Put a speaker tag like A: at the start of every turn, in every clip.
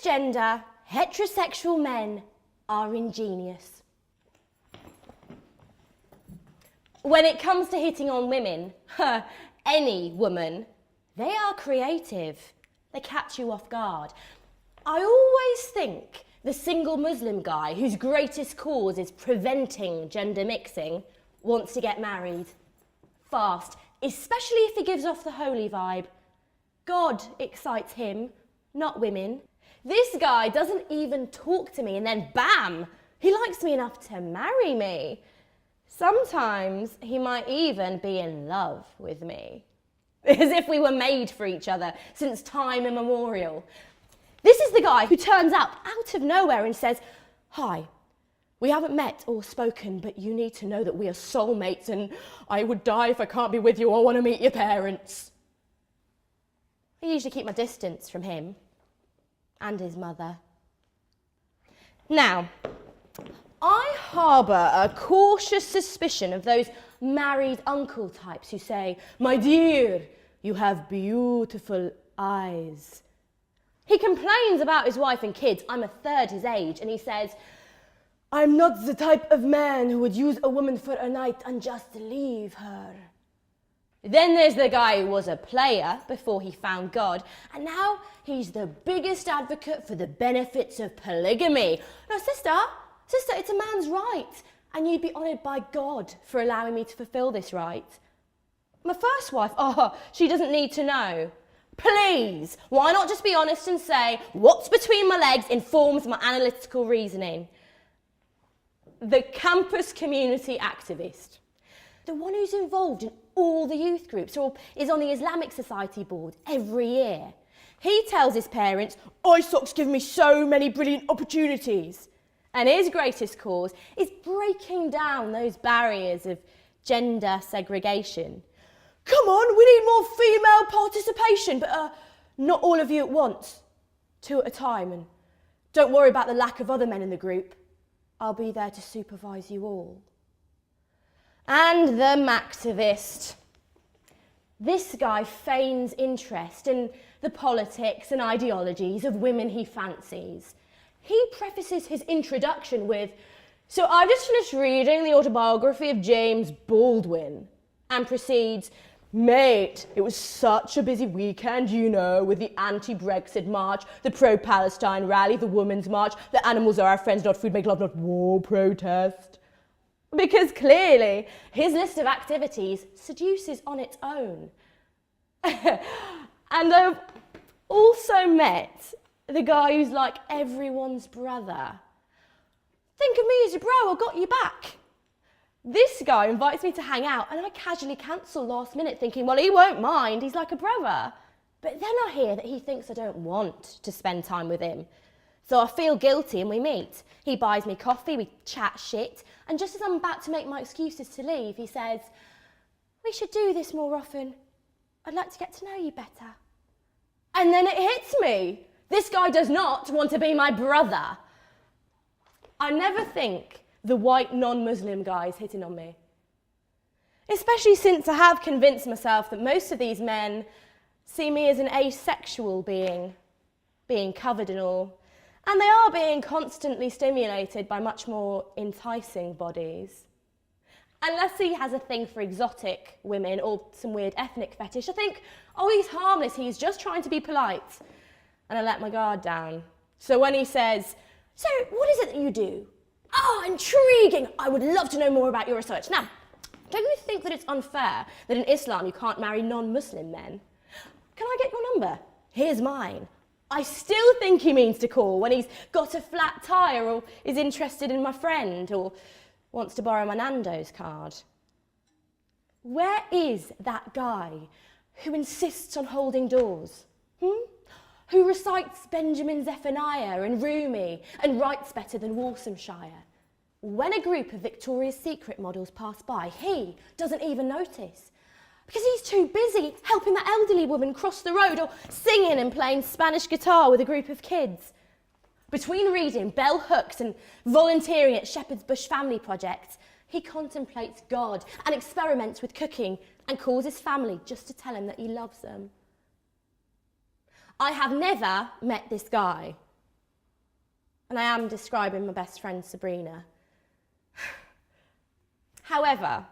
A: cisgender, heterosexual men are ingenious. When it comes to hitting on women, any woman, they are creative. They catch you off guard. I always think the single Muslim guy whose greatest cause is preventing gender mixing wants to get married. Fast, especially if he gives off the holy vibe. God excites him, not women. This guy doesn't even talk to me and then bam, he likes me enough to marry me. Sometimes he might even be in love with me. As if we were made for each other since time immemorial. This is the guy who turns up out of nowhere and says, "Hi, we haven't met or spoken, but you need to know that we are soulmates and I would die if I can't be with you. I want to meet your parents." I usually keep my distance from him and his mother. Now, I harbour a cautious suspicion of those married uncle types who say, "My dear, you have beautiful eyes." He complains about his wife and kids. I'm a third his age, and he says, "I'm not the type of man who would use a woman for a night and just leave her." Then there's the guy who was a player before he found God, and now he's the biggest advocate for the benefits of polygamy. No, sister, it's a man's right, and you'd be honoured by God for allowing me to fulfil this right. My first wife, she doesn't need to know. Please, why not just be honest and say, what's between my legs informs my analytical reasoning? The campus community activist, the one who's involved in all the youth groups or is on the Islamic Society board every year. He tells his parents, "ISOC's given me so many brilliant opportunities." And his greatest cause is breaking down those barriers of gender segregation. "Come on, we need more female participation, but not all of you at once, 2 at a time, and don't worry about the lack of other men in the group. I'll be there to supervise you all." And the Maxivist. This guy feigns interest in the politics and ideologies of women he fancies. He prefaces his introduction with, "So I've just finished reading the autobiography of James Baldwin," and proceeds, "Mate, it was such a busy weekend, you know, with the anti-Brexit march, the pro-Palestine rally, the women's march, the animals are our friends, not food, make love, not war protest." Because clearly, his list of activities seduces on its own. And I've also met the guy who's like everyone's brother. "Think of me as your bro, I got you back." This guy invites me to hang out and I casually cancel last minute thinking, well, he won't mind, he's like a brother. But then I hear that he thinks I don't want to spend time with him. So I feel guilty and we meet. He buys me coffee, we chat shit, and just as I'm about to make my excuses to leave, he says, "We should do this more often. I'd like to get to know you better." And then it hits me. This guy does not want to be my brother. I never think the white non-Muslim guy is hitting on me. Especially since I have convinced myself that most of these men see me as an asexual being covered in all. And they are being constantly stimulated by much more enticing bodies. Unless he has a thing for exotic women or some weird ethnic fetish, I think, he's harmless, he's just trying to be polite. And I let my guard down. So when he says, "So what is it that you do?" "Oh, intriguing! I would love to know more about your research." Now, don't you think that it's unfair that in Islam you can't marry non-Muslim men? "Can I get your number? Here's mine." I still think he means to call when he's got a flat tyre or is interested in my friend or wants to borrow my Nando's card. Where is that guy who insists on holding doors? Who recites Benjamin Zephaniah and Rumi and writes better than Walsamshire? When a group of Victoria's Secret models pass by, he doesn't even notice. Because he's too busy helping that elderly woman cross the road or singing and playing Spanish guitar with a group of kids. Between reading bell hooks and volunteering at Shepherd's Bush Family Project, he contemplates God and experiments with cooking and calls his family just to tell him that he loves them. I have never met this guy, And I am describing my best friend Sabrina. However,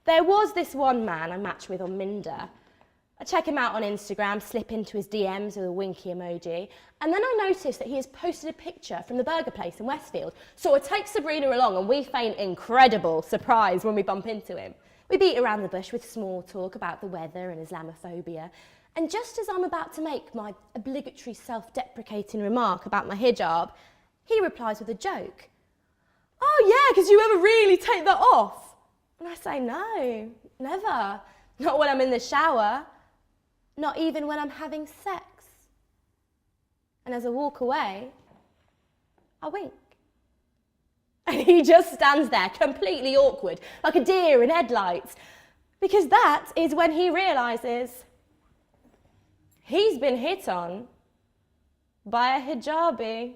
A: there was this one man I matched with on Minder. I check him out on Instagram, slip into his DMs with a winky emoji, and then I noticed that he has posted a picture from the burger place in Westfield. So I take Sabrina along and we feign incredible surprise when we bump into him. We beat around the bush with small talk about the weather and Islamophobia. And just as I'm about to make my obligatory self-deprecating remark about my hijab, he replies with a joke. "Oh yeah, because you ever really take that off?" And I say, "No, never. Not when I'm in the shower. Not even when I'm having sex." And as I walk away, I wink. And he just stands there, completely awkward, like a deer in headlights, because that is when he realises he's been hit on by a hijabi.